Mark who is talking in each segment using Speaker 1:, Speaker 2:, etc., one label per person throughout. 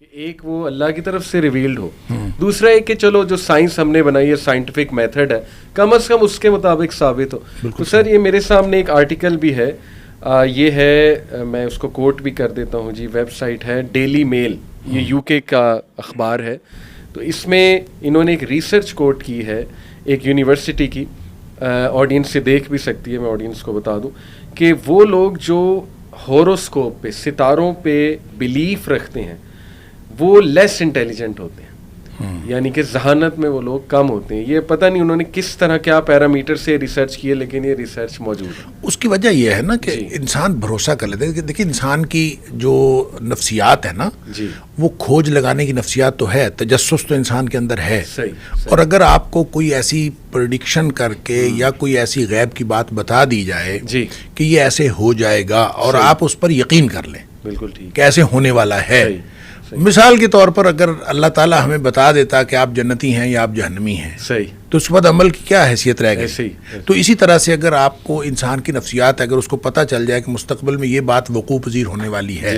Speaker 1: ایک وہ اللہ کی طرف سے ریویلڈ ہو, دوسرا ایک کہ چلو جو سائنس ہم نے بنائی ہے سائنٹیفک میتھڈ ہے کم از کم اس کے مطابق ثابت ہو. تو سر یہ میرے سامنے ایک آرٹیکل بھی ہے, یہ ہے, میں اس کو کوٹ بھی کر دیتا ہوں جی, ویب سائٹ ہے ڈیلی میل, یہ یو کے کا اخبار ہے. تو اس میں انہوں نے ایک ریسرچ کوٹ کی ہے ایک یونیورسٹی کی, آڈینس سے دیکھ بھی سکتی ہے, میں آڈینس کو بتا دوں کہ وہ لوگ جو ہوروسکوپ پہ ستاروں پہ بلیف رکھتے ہیں وہ لیس انٹیلیجنٹ ہوتے ہیں, یعنی کہ ذہانت میں وہ لوگ کم ہوتے ہیں. یہ پتہ نہیں انہوں نے کس طرح کیا پیرامیٹر سے ریسرچ کی ہے, لیکن یہ ریسرچ موجود ہے.
Speaker 2: اس کی وجہ یہ ہے نا کہ انسان بھروسہ کر لیتے ہیں. دیکھیے انسان کی جو نفسیات ہے نا وہ کھوج لگانے کی نفسیات تو ہے, تجسس تو انسان کے اندر ہے. اور اگر آپ کو کوئی ایسی پریڈکشن کر کے یا کوئی ایسی غیب کی بات بتا دی جائے کہ یہ ایسے ہو جائے گا اور آپ اس پر یقین کر لیں
Speaker 1: بالکل ٹھیک
Speaker 2: کہ ایسے ہونے والا ہے. مثال کے طور پر اگر اللہ تعالیٰ ہمیں بتا دیتا کہ آپ جنتی ہیں یا آپ جہنمی ہیں, تو اس کے بعد عمل کی کیا حیثیت رہ گئی؟ تو اسی طرح سے اگر آپ کو انسان کی نفسیات اگر اس کو پتہ چل جائے کہ مستقبل میں یہ بات وقوع پذیر ہونے والی ہے,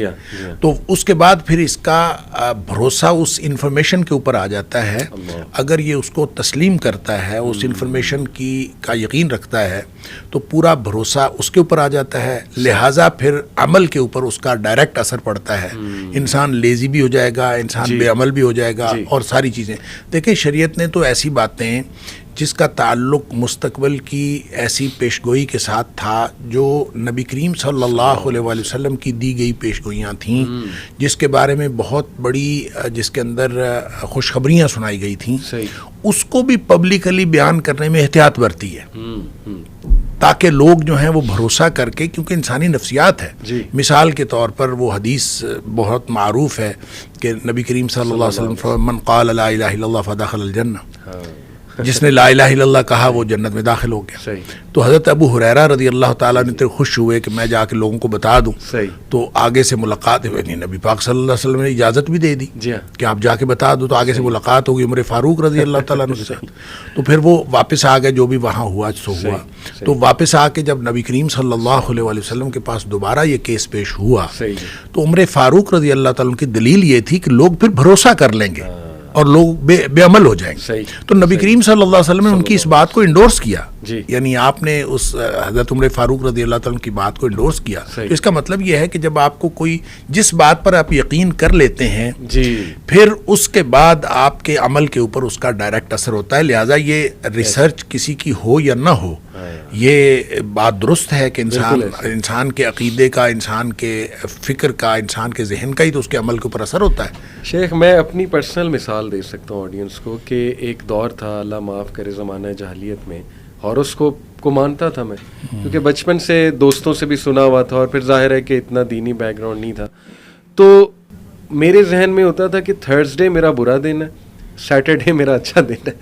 Speaker 2: تو اس کے بعد پھر اس کا بھروسہ اس انفارمیشن کے اوپر آ جاتا ہے. اگر یہ اس کو تسلیم کرتا ہے, اس انفارمیشن کا یقین رکھتا ہے, تو پورا بھروسہ اس کے اوپر آ جاتا ہے. لہٰذا پھر عمل کے اوپر اس کا ڈائریکٹ اثر پڑتا ہے. انسان لیزی بھی ہو جائے گا, انسان بے عمل بھی ہو جائے گا, اور ساری چیزیں. دیکھیں شریعت نے تو ایسی باتیں جس کا تعلق مستقبل کی ایسی پیشگوئی کے ساتھ تھا جو نبی کریم صلی اللہ علیہ وآلہ وسلم کی دی گئی پیشگوئیاں تھیں, جس کے بارے میں بہت بڑی, جس کے اندر خوشخبریاں سنائی گئی تھیں, اس کو بھی پبلکلی بیان کرنے میں احتیاط برتی ہے تاکہ لوگ جو ہیں وہ بھروسہ کر کے, کیونکہ انسانی نفسیات ہے. مثال کے طور پر وہ حدیث بہت معروف ہے کہ نبی کریم صلی اللہ علیہ وسلم فرمایا من قال لا الہ الا اللہ فدخل الجنہ, جس نے لا الہ الا اللہ کہا وہ جنت میں داخل ہو گیا. تو حضرت ابو ہریرہ رضی اللہ تعالیٰ نے خوش ہوئے کہ میں جا کے لوگوں کو بتا دوں. تو آگے سے ملاقات ہوئی, نبی پاک صلی اللہ علیہ وسلم نے اجازت بھی دے دی کہ آپ جا کے بتا دو. تو آگے سے ملاقات ہوگی عمر فاروق رضی اللہ تعالیٰ عنہ کے ساتھ. تو پھر وہ واپس آ گئے, جو بھی وہاں ہوا سو ہوا. تو واپس آ کے جب نبی کریم صلی اللہ علیہ وآلہ وسلم کے پاس دوبارہ یہ کیس پیش ہوا, تو عمر فاروق رضی اللہ تعالیٰ عنہ کی دلیل یہ تھی کہ لوگ پھر بھروسہ کر لیں گے اور لوگ بے عمل ہو جائیں گے. تو نبی کریم صلی اللہ علیہ وسلم نے ان کی اس بات کو انڈورس کیا, یعنی آپ نے اس حضرت عمر فاروق رضی اللہ تعالیٰ کی بات کو انڈورس کیا. تو اس کا مطلب یہ ہے کہ جب آپ کو کوئی جس بات پر آپ یقین کر لیتے ہیں, پھر اس کے بعد آپ کے عمل کے اوپر اس کا ڈائریکٹ اثر ہوتا ہے. لہٰذا یہ ریسرچ کسی کی ہو یا نہ ہو, یہ بات درست ہے کہ انسان کے عقیدے کا, انسان کے فکر کا, انسان کے ذہن کا ہی تو اس کے عمل کے اوپر اثر ہوتا ہے.
Speaker 1: شیخ میں اپنی پرسنل مثال دے سکتا ہوں آڈینس کو کہ ایک دور تھا, اللہ معاف کرے, زمانہ جاہلیت میں ہاروسکوپ کو مانتا تھا میں, کیونکہ بچپن سے دوستوں سے بھی سنا ہوا تھا, اور پھر ظاہر ہے کہ اتنا دینی بیک گراؤنڈ نہیں تھا. تو میرے ذہن میں ہوتا تھا کہ تھرسڈے میرا برا دن ہے, سیٹرڈے میرا اچھا دن ہے.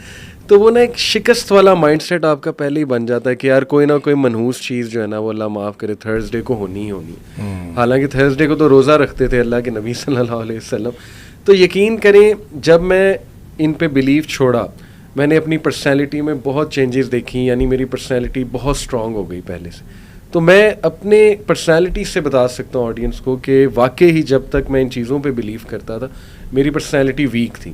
Speaker 1: تو وہ نا ایک شکست والا مائنڈ سیٹ آپ کا پہلے ہی بن جاتا ہے کہ یار کوئی نہ کوئی منحوس چیز جو ہے نا وہ اللہ معاف کرے تھرسڈے کو ہونی ہی ہونی. حالانکہ تھرسڈے کو تو روزہ رکھتے تھے اللہ کے نبی صلی اللہ علیہ وسلم. تو یقین کریں جب میں ان پہ بلیف چھوڑا, میں نے اپنی پرسنالٹی میں بہت چینجز دیکھی, یعنی میری پرسنالٹی بہت اسٹرانگ ہو گئی پہلے سے. تو میں اپنے پرسنالٹی سے بتا سکتا ہوں آڈینس کو کہ واقعی ہی جب تک میں ان چیزوں پہ بلیو کرتا تھا میری پرسنالٹی ویک تھی.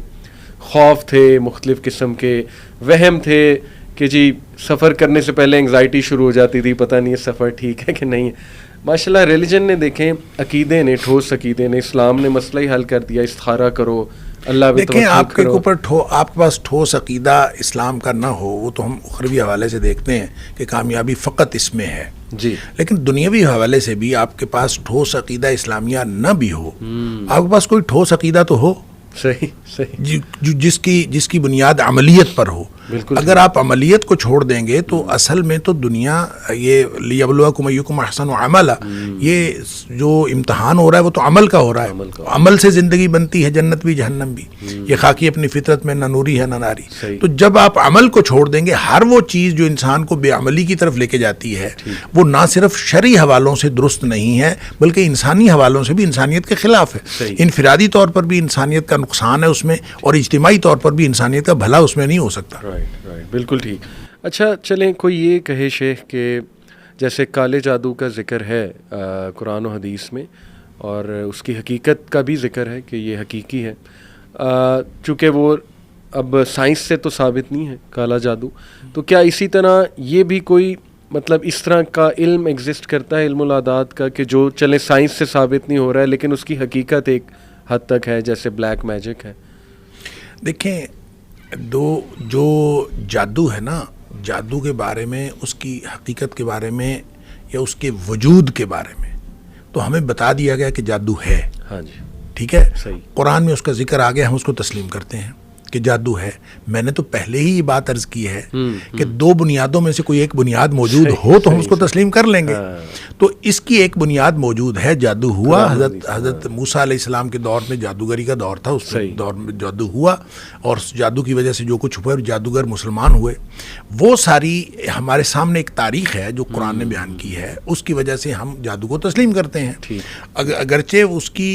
Speaker 1: خوف تھے مختلف قسم کے, وہم تھے کہ جی سفر کرنے سے پہلے انگزائٹی شروع ہو جاتی تھی, پتہ نہیں یہ سفر ٹھیک ہے کہ نہیں ہے. ماشاءاللہ ریلیجن نے دیکھیں, عقیدے نے, ٹھوس عقیدے نے, اسلام نے مسئلہ ہی حل کر دیا. استخارہ کرو, اللہ پہ توکل کرو.
Speaker 2: آپ کے اوپر آپ کے پاس ٹھوس عقیدہ اسلام کا نہ ہو, وہ تو ہم اخروی حوالے سے دیکھتے ہیں کہ کامیابی فقط اس میں ہے. لیکن دنیاوی حوالے سے بھی آپ کے پاس ٹھوس عقیدہ اسلامیہ نہ بھی ہو, آپ کے پاس کوئی ٹھوس عقیدہ تو ہو جس کی بنیاد عملیت پر ہو. اگر آپ عملیت کو چھوڑ دیں گے تو اصل میں تو دنیا یہ لیبلوکم ایکم احسن عملا, یہ جو امتحان ہو رہا ہے وہ تو عمل کا ہو رہا ہے. عمل سے زندگی بنتی ہے, جنت بھی جہنم بھی. یہ خاکی اپنی فطرت میں نہ نوری ہے نہ ناری. تو جب آپ عمل کو چھوڑ دیں گے, ہر وہ چیز جو انسان کو بے عملی کی طرف لے کے جاتی ہے وہ نہ صرف شرعی حوالوں سے درست نہیں ہے بلکہ انسانی حوالوں سے بھی انسانیت کے خلاف ہے. انفرادی طور پر بھی انسانیت کا نقصان ہے اس میں, اور اجتماعی طور پر بھی انسانیت کا بھلا اس میں نہیں ہو سکتا.
Speaker 1: بالکل ٹھیک. اچھا چلیں کوئی یہ کہے شیخ کہ جیسے کالے جادو کا ذکر ہے قرآن و حدیث میں, اور اس کی حقیقت کا بھی ذکر ہے کہ یہ حقیقی ہے. چونکہ وہ اب سائنس سے تو ثابت نہیں ہے کالا جادو, تو کیا اسی طرح یہ بھی کوئی مطلب اس طرح کا علم ایگزسٹ کرتا ہے, علم العادات کا, کہ جو چلے سائنس سے ثابت نہیں ہو رہا ہے لیکن اس کی حقیقت ایک حد تک ہے, جیسے بلیک میجک ہے؟
Speaker 2: دیکھیں, جو جادو ہے نا, جادو کے بارے میں, اس کی حقیقت کے بارے میں یا اس کے وجود کے بارے میں تو ہمیں بتا دیا گیا کہ جادو ہے.
Speaker 1: ہاں جی,
Speaker 2: ٹھیک ہے,
Speaker 1: صحیح.
Speaker 2: قرآن میں اس کا ذکر آ گیا, ہم اس کو تسلیم کرتے ہیں کہ جادو ہے. میں نے تو پہلے ہی یہ بات عرض کی ہے کہ دو بنیادوں میں سے کوئی ایک بنیاد موجود ہو تو ہم اس کو تسلیم کر لیں گے. تو اس کی ایک بنیاد موجود ہے, جادو ہوا. حضرت موسیٰ علیہ السلام کے دور میں جادوگری کا دور تھا, اس دور میں جادو ہوا, اور اس جادو کی وجہ سے جو کچھ ہوا, جادوگر مسلمان ہوئے. وہ ساری ہمارے سامنے ایک تاریخ ہے جو قرآن نے بیان کی ہے, اس کی وجہ سے ہم جادو کو تسلیم کرتے ہیں. اگرچہ اس کی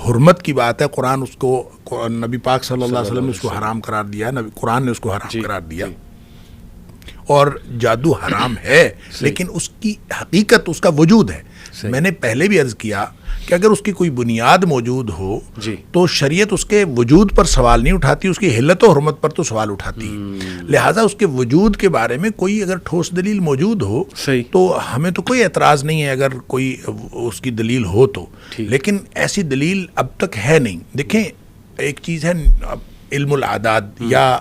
Speaker 2: حرمت کی بات ہے, قرآن اس کو, نبی پاک صلی اللہ علیہ وسلم نے اس کو حرام قرار دیا, قرآن نے اس کو حرام قرار دیا, اور جادو حرام ہے, لیکن اس کی حقیقت, اس کا وجود ہے. میں نے پہلے بھی عرض کیا کہ اگر اس کی کوئی بنیاد موجود ہو تو شریعت اس کے وجود پر سوال نہیں اٹھاتی, اس کی حلت و حرمت پر تو سوال اٹھاتی. لہٰذا اس کے وجود کے بارے میں کوئی اگر ٹھوس دلیل موجود ہو تو ہمیں تو کوئی اعتراض نہیں ہے اگر کوئی اس کی دلیل ہو تو, لیکن ایسی دلیل اب تک ہے نہیں. دیکھیں, ایک چیز ہے علم العادات یا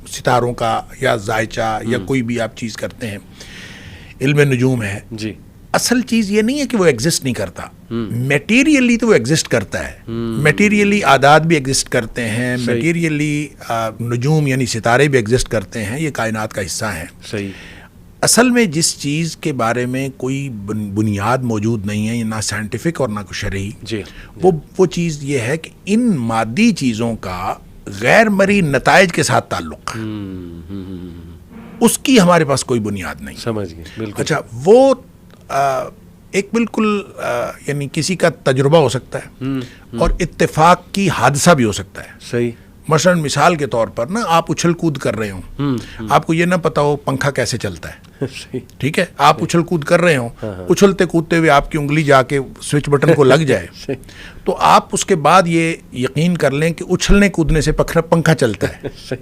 Speaker 2: ستاروں کا یا ذائچہ یا کوئی بھی آپ چیز کرتے ہیں, علم نجوم ہے. جی, اصل چیز یہ نہیں ہے کہ وہ ایگزسٹ نہیں کرتا, میٹیریلی تو وہ ایگزسٹ کرتا ہے. میٹیریلی عادات بھی ایگزسٹ کرتے ہیں, میٹیریلی نجوم یعنی ستارے بھی ایگزسٹ کرتے ہیں, یہ کائنات کا حصہ ہیں. صحیح. اصل میں جس چیز کے بارے میں کوئی بنیاد موجود نہیں ہے, نہ سائنٹیفک اور نہ شرعی, وہ چیز یہ ہے کہ ان مادی چیزوں کا غیر مرئی نتائج کے ساتھ تعلق ہے. اس کی ہمارے پاس کوئی بنیاد نہیں. سمجھ گئے, بالکل. اچھا, وہ ایک بالکل یعنی کسی کا تجربہ ہو سکتا ہے اور اتفاق کی حادثہ بھی ہو سکتا ہے. صحیح. مثلا مثال کے طور پر نا, آپ اچھل کود کر رہے ہوں, آپ کو یہ نہ پتا ہو پنکھا کیسے چلتا ہے. ٹھیک ہے, آپ اچھل کود کر رہے ہوں, اچھلتے کودتے ہوئے آپ کی انگلی جا کے سوئچ بٹن کو لگ جائے تو آپ اس کے بعد یہ یقین کر لیں کہ اچھلنے کودنے سے پنکھا چلتا ہے.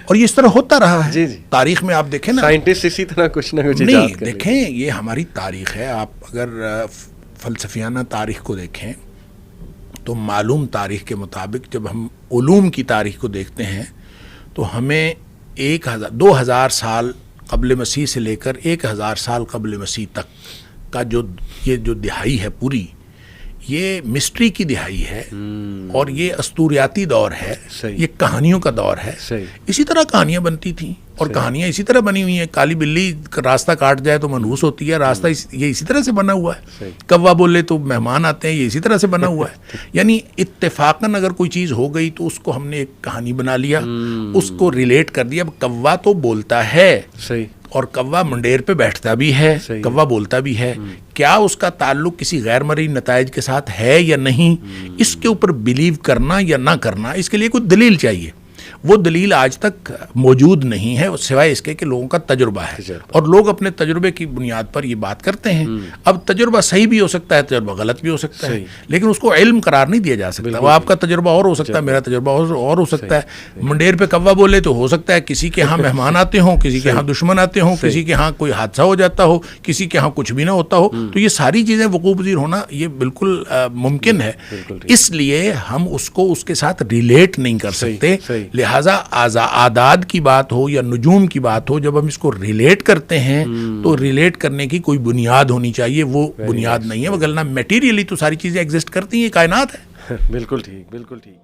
Speaker 2: اور یہ اس طرح ہوتا رہا ہے. تاریخ میں آپ دیکھیں نا,
Speaker 1: سائنٹسٹ اسی طرح کچھ نہ کچھ
Speaker 2: نہیں, دیکھیں یہ ہماری تاریخ ہے. آپ اگر فلسفیانہ تاریخ کو دیکھیں تو معلوم تاریخ کے مطابق جب ہم علوم کی تاریخ کو دیکھتے ہیں تو ہمیں 2000 سال قبل مسیح سے لے کر 1000 سال قبل مسیح تک کا یہ جو دہائی ہے پوری, یہ مسٹری کی دہائی ہے اور یہ اسطوریاتی دور ہے, یہ کہانیوں کا دور ہے. اسی طرح کہانیاں بنتی تھیں اور کہانیاں اسی طرح بنی ہوئی ہیں. کالی بلی راستہ کاٹ جائے تو منحوس ہوتی ہے, راستہ یہ اسی طرح سے بنا ہوا ہے. کوا بولے تو مہمان آتے ہیں, یہ اسی طرح سے بنا ہوا ہے. یعنی اتفاقاً اگر کوئی چیز ہو گئی تو اس کو ہم نے ایک کہانی بنا لیا, اس کو ریلیٹ کر دیا. اب کوا تو بولتا ہے اور کوا منڈیر پہ بیٹھتا بھی ہے, کوا بولتا بھی ہے. کیا اس کا تعلق کسی غیر مرئی نتائج کے ساتھ ہے یا نہیں, اس کے اوپر بلیو کرنا یا نہ کرنا, اس کے لیے کوئی دلیل چاہیے. وہ دلیل آج تک موجود نہیں ہے سوائے اس کے کہ لوگوں کا تجربہ ہے, اور لوگ اپنے تجربے کی بنیاد پر یہ بات کرتے ہیں. اب تجربہ صحیح بھی ہو سکتا ہے, تجربہ غلط بھی ہو سکتا ہے, لیکن اس کو علم قرار نہیں دیا جا سکتا. وہ آپ کا تجربہ اور ہو سکتا ہے, میرا تجربہ اور ہو سکتا ہے. منڈیر پہ کوا بولے تو ہو سکتا ہے کسی کے ہاں مہمان آتے ہوں, کسی کے ہاں دشمن آتے ہوں, کسی کے ہاں کوئی حادثہ ہو جاتا ہو, کسی کے ہاں کچھ بھی نہ ہوتا ہو. تو یہ ساری چیزیں وقوع پذیر ہونا یہ بالکل ممکن ہے. اس لیے ہم اس کو اس کے ساتھ ریلیٹ نہیں کر سکتے. لہٰذا اعداد کی بات ہو یا نجوم کی بات ہو, جب ہم اس کو ریلیٹ کرتے ہیں تو ریلیٹ کرنے کی کوئی بنیاد ہونی چاہیے. وہ بنیاد نہیں ہے, وگرنہ میٹیریلی تو ساری چیزیں ایگزسٹ کرتی ہیں, کائنات ہے.
Speaker 1: بالکل ٹھیک, بالکل ٹھیک.